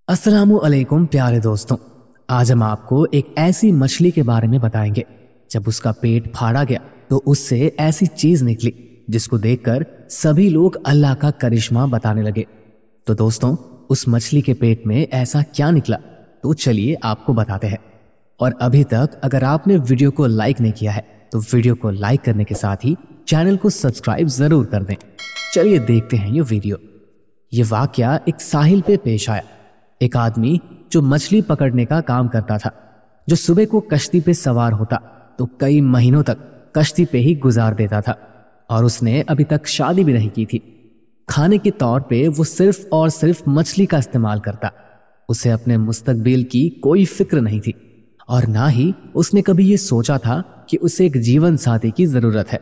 अस्सलामुअलैकुम प्यारे दोस्तों, आज हम आपको एक ऐसी मछली के बारे में बताएंगे जब उसका पेट फाड़ा गया तो उससे ऐसी चीज निकली जिसको देखकर सभी लोग अल्लाह का करिश्मा बताने लगे। तो दोस्तों, उस मछली के पेट में ऐसा क्या निकला, तो चलिए आपको बताते हैं। और अभी तक अगर आपने वीडियो को लाइक नहीं किया है तो वीडियो को लाइक करने के साथ ही चैनल को सब्सक्राइब जरूर कर दें। चलिए देखते हैं ये वीडियो। ये वाकया एक साहिल पे पेश आया। एक आदमी जो मछली पकड़ने का काम करता था, जो सुबह को कश्ती पे सवार होता तो कई महीनों तक कश्ती पे ही गुजार देता था और उसने अभी तक शादी भी नहीं की थी। खाने के तौर पे वो सिर्फ और सिर्फ मछली का इस्तेमाल करता। उसे अपने मुस्तकबिल की कोई फिक्र नहीं थी और ना ही उसने कभी ये सोचा था कि उसे एक जीवन साथी की जरूरत है।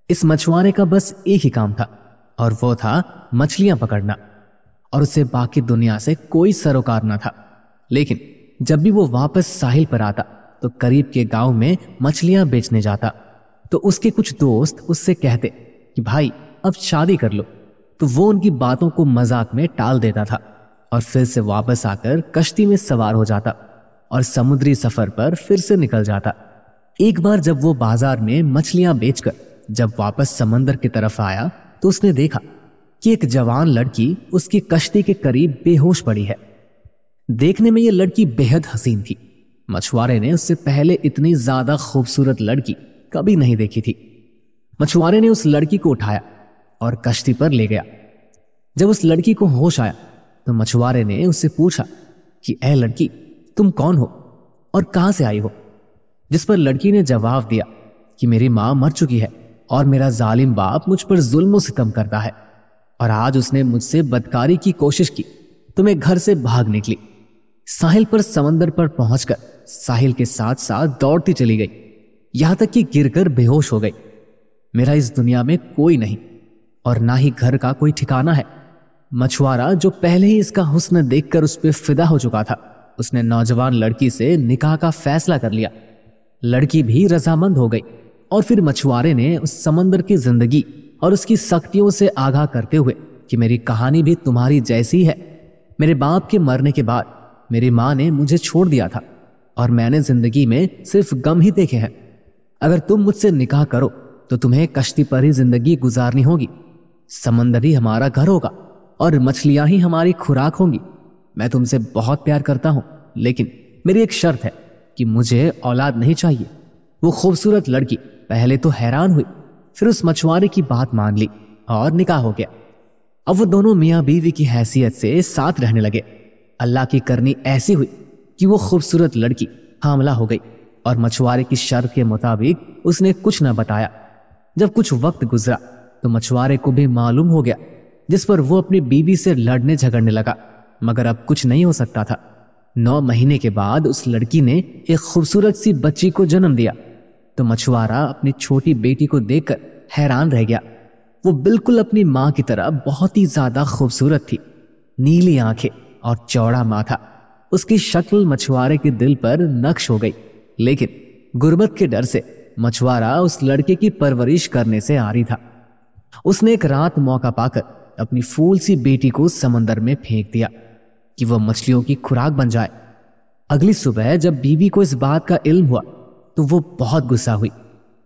इस मछुआरे का बस एक ही काम था और वो था मछलियां पकड़ना, और उसे बाकी दुनिया से कोई सरोकार न था। लेकिन जब भी वो वापस साहिल पर आता तो करीब के गांव में मछलियां बेचने जाता तो उसके कुछ दोस्त उससे कहते कि भाई अब शादी कर लो, तो वो उनकी बातों को मजाक में टाल देता था और फिर से वापस आकर कश्ती में सवार हो जाता और समुद्री सफर पर फिर से निकल जाता। एक बार जब वो बाजार में मछलियां बेचकर जब वापस समंदर की तरफ आया तो उसने देखा कि एक जवान लड़की उसकी कश्ती के करीब बेहोश पड़ी है। देखने में यह लड़की बेहद हसीन थी। मछुआरे ने उससे पहले इतनी ज्यादा खूबसूरत लड़की कभी नहीं देखी थी। मछुआरे ने उस लड़की को उठाया और कश्ती पर ले गया। जब उस लड़की को होश आया तो मछुआरे ने उससे पूछा कि ऐ लड़की, तुम कौन हो और कहां से आई हो? जिस पर लड़की ने जवाब दिया कि मेरी मां मर चुकी है और मेरा जालिम बाप मुझ पर जुल्म सितम करता है और आज उसने मुझसे बदकारी की कोशिश की तो मैं घर से भाग निकली। साहिल पर समंदर पर पहुंचकर साहिल के साथ साथ दौड़ती चली गई, यहां तक कि गिरकर बेहोश हो गई। मेरा इस दुनिया में कोई नहीं और ना ही घर का कोई ठिकाना है। मछुआरा जो पहले ही इसका हुस्न देखकर उस पर फिदा हो चुका था, उसने नौजवान लड़की से निकाह का फैसला कर लिया। लड़की भी रजामंद हो गई और फिर मछुआरे ने उस समंदर की जिंदगी और उसकी सख्तियों से आगाह करते हुए कि मेरी कहानी भी तुम्हारी जैसी है। मेरे बाप के मरने के बाद मेरी मां ने मुझे छोड़ दिया था और मैंने जिंदगी में सिर्फ गम ही देखे हैं। अगर तुम मुझसे निकाह करो तो तुम्हें कश्ती पर ही जिंदगी गुजारनी होगी। समंदर ही हमारा घर होगा और मछलियां ही हमारी खुराक होंगी। मैं तुमसे बहुत प्यार करता हूं, लेकिन मेरी एक शर्त है कि मुझे औलाद नहीं चाहिए। वो खूबसूरत लड़की पहले तो हैरान हुई, फिर उस मछुआरे की बात मान ली और निकाह हो गया। अब वो दोनों मियां बीवी की हैसियत से साथ रहने लगे। अल्लाह की करनी ऐसी हुई कि वो खूबसूरत लड़की हामला हो गई और मछुआरे की शर्त के मुताबिक उसने कुछ न बताया। जब कुछ वक्त गुजरा तो मछुआरे को भी मालूम हो गया, जिस पर वो अपनी बीवी से लड़ने झगड़ने लगा, मगर अब कुछ नहीं हो सकता था। 9 महीने के बाद उस लड़की ने एक खूबसूरत सी बच्ची को जन्म दिया तो मछुआरा अपनी छोटी बेटी को देखकर हैरान रह गया। वो बिल्कुल अपनी मां की तरह बहुत ही ज्यादा खूबसूरत थी। नीली आंखें और चौड़ा माथा, उसकी शक्ल मछुआरे के दिल पर नक्श हो गई। लेकिन गुर्बत के डर से मछुआरा उस लड़के की परवरिश करने से आरी था। उसने एक रात मौका पाकर अपनी फूल सी बेटी को समंदर में फेंक दिया कि वह मछलियों की खुराक बन जाए। अगली सुबह जब बीवी को इस बात का इल्म हुआ तो वो बहुत गुस्सा हुई।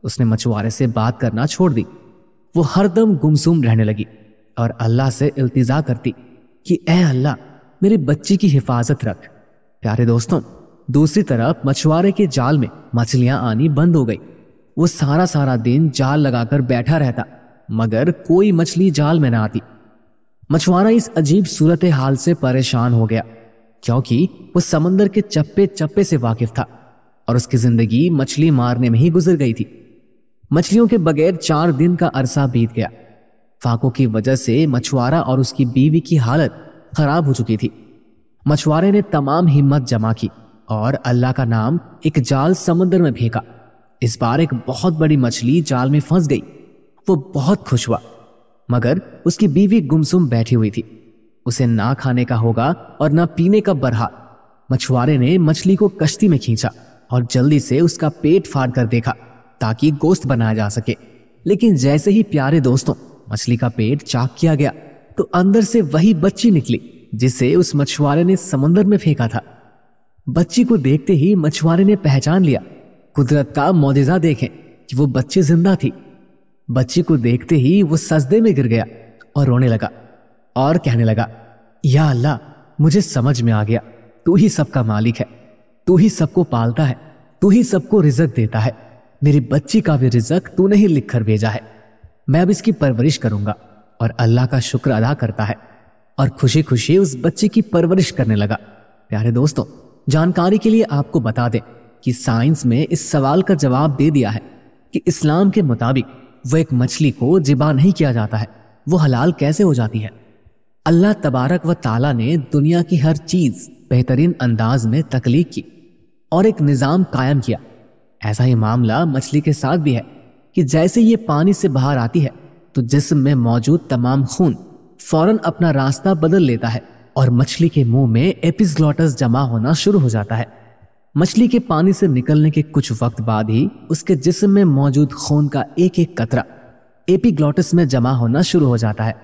उसने मछुआरे से बात करना छोड़ दी। वो हरदम गुमसुम रहने लगी और अल्लाह से इल्तिजा करती कि ऐ अल्लाह, मेरी बच्ची की हिफाजत रख। प्यारे दोस्तों, दूसरी तरफ मछुआरे के जाल में मछलियां आनी बंद हो गई। वो सारा दिन जाल लगाकर बैठा रहता, मगर कोई मछली जाल में ना आती। मछुआरा इस अजीब सूरत हाल से परेशान हो गया, क्योंकि वो समंदर के चप्पे चप्पे से वाकिफ था और उसकी जिंदगी मछली मारने में ही गुजर गई थी। मछलियों के बगैर 4 दिन का अरसा बीत गया। फाकों की वजह से मछुआरा और उसकी बीवी की हालत खराब हो चुकी थी। मछुआरे ने तमाम हिम्मत जमा की और अल्लाह का नाम एक जाल समुद्र में फेंका। इस बार एक बहुत बड़ी मछली जाल में फंस गई। वो बहुत खुश हुआ, मगर उसकी बीवी गुमसुम बैठी हुई थी। उसे ना खाने का होगा और ना पीने का बरहाल। मछुआरे ने मछली को कश्ती में खींचा और जल्दी से उसका पेट फाड़ कर देखा ताकि गोश्त बनाया जा सके। लेकिन जैसे ही प्यारे दोस्तों मछली का पेट चाक किया गया तो अंदर से वही बच्ची निकली जिसे उस मछुआरे ने समंदर में फेंका था। बच्ची को देखते ही मछुआरे ने पहचान लिया। कुदरत का मौजज़ा देखें कि वो बच्ची जिंदा थी। बच्ची को देखते ही वो सजदे में गिर गया और रोने लगा और कहने लगा, या अल्लाह, मुझे समझ में आ गया, तू ही सबका मालिक है, तू ही सबको पालता है, तू ही सबको रिज़्क देता है। मेरी बच्ची का भी रिज़्क तूने ही लिख कर भेजा है। मैं अब इसकी परवरिश करूंगा। और अल्लाह का शुक्र अदा करता है और खुशी खुशी उस बच्चे की परवरिश करने लगा। प्यारे दोस्तों, जानकारी के लिए आपको बता दें कि साइंस में इस सवाल का जवाब दे दिया है कि इस्लाम के मुताबिक वो एक मछली को ज़िबा नहीं किया जाता है, वो हलाल कैसे हो जाती है। अल्लाह तबारक व ताला ने दुनिया की हर चीज़ बेहतरीन अंदाज में तख्लीक की और एक निज़ाम कायम किया। ऐसा ही मामला मछली के साथ भी है कि जैसे ये पानी से बाहर आती है तो जिस्म में मौजूद तमाम खून फौरन अपना रास्ता बदल लेता है और मछली के मुंह में एपिग्लॉटस जमा होना शुरू हो जाता है। मछली के पानी से निकलने के कुछ वक्त बाद ही उसके जिस्म में मौजूद खून का एक एक कतरा एपिग्लॉटस में जमा होना शुरू हो जाता है।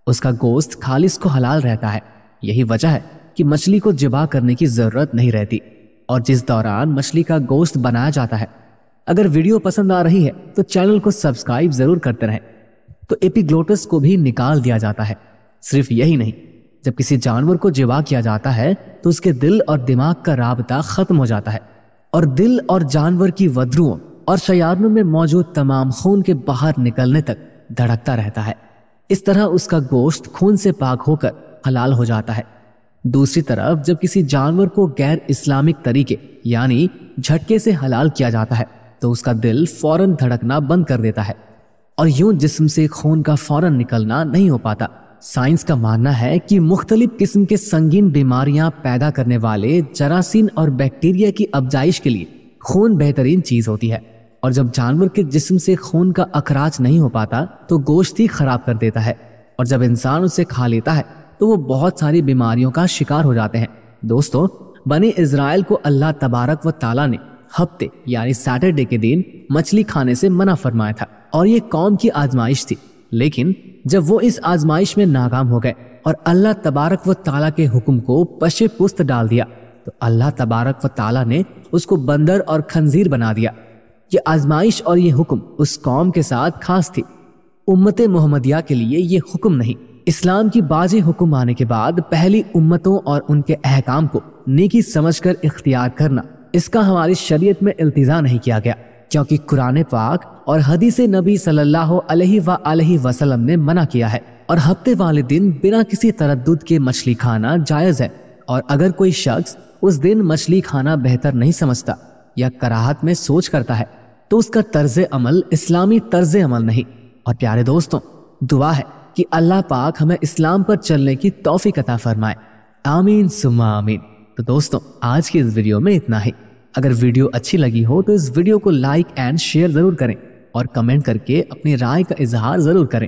उसका गोश्त खालिस को हलाल रहता है। यही वजह है कि मछली को ज़िबा करने की जरूरत नहीं रहती और जिस दौरान मछली का गोश्त बनाया जाता है। अगर वीडियो पसंद आ रही है तो चैनल को सब्सक्राइब जरूर करते रहें। तो एपिग्लॉटस को भी निकाल दिया जाता है। सिर्फ यही नहीं, जब किसी जानवर को ज़िबा किया जाता है तो उसके दिल और दिमाग का राबता खत्म हो जाता है और दिल और जानवर की वधरुओं और शयारनों में मौजूद तमाम खून के बाहर निकलने तक धड़कता रहता है। इस तरह उसका गोश्त खून से पाक होकर हलाल हो जाता है। दूसरी तरफ जब किसी जानवर को गैर इस्लामिक तरीके यानी झटके से हलाल किया जाता है तो उसका दिल फौरन धड़कना बंद कर देता है और यूं जिस्म से खून का फौरन निकलना नहीं हो पाता। साइंस का मानना है कि मुख्तलिफ किस्म के संगीन बीमारियां पैदा करने वाले जरासीम और बैक्टीरिया की अफजाइश के लिए खून बेहतरीन चीज होती है और जब जानवर के जिस्म से खून का अखराज नहीं हो पाता तो गोश्त ही खराब कर देता है और जब इंसान उसे खा लेता है तो वो बहुत सारी बीमारियों का शिकार हो जाते हैं। दोस्तों, बनी इज़राइल को अल्लाह तबारक व ताला ने हफ्ते यानी सैटरडे के दिन मछली खाने से मना फरमाया था और ये कौम की आजमाइश थी। लेकिन जब वो इस आजमाइश में नाकाम हो गए और अल्लाह तबारक व ताला के हुक्म को पशे पुस्त डाल दिया तो अल्लाह तबारक व ताला ने उसको बंदर और खंजीर बना दिया। ये आजमाइश और ये हुक्म उस कौम के साथ खास थी। उम्मत मोहम्मदिया के लिए ये हुक्म नहीं। इस्लाम की बाजी हुक्म आने के बाद पहली उम्मतों और उनके अहकाम को नेकी समझकर इख्तियार करना, इसका हमारी शरीयत में इल्तिजा नहीं किया गया क्योंकि कुरान पाक और हदीस नबी सल्लल्लाहु अलैहि वसल्लम ने मना किया है और हफ्ते वाले दिन बिना किसी तरद्दुद के मछली खाना जायज़ है। और अगर कोई शख्स उस दिन मछली खाना बेहतर नहीं समझता या कराहत में सोच करता है तो उसका तर्ज अमल इस्लामी तर्ज अमल नहीं। और प्यारे दोस्तों, दुआ है कि अल्लाह पाक हमें इस्लाम पर चलने की तौफीक अता फरमाए। आमीन सुम्मा आमीन। तो दोस्तों, आज की इस वीडियो में इतना ही। अगर वीडियो अच्छी लगी हो तो इस वीडियो को लाइक एंड शेयर जरूर करें और कमेंट करके अपनी राय का इजहार जरूर करें।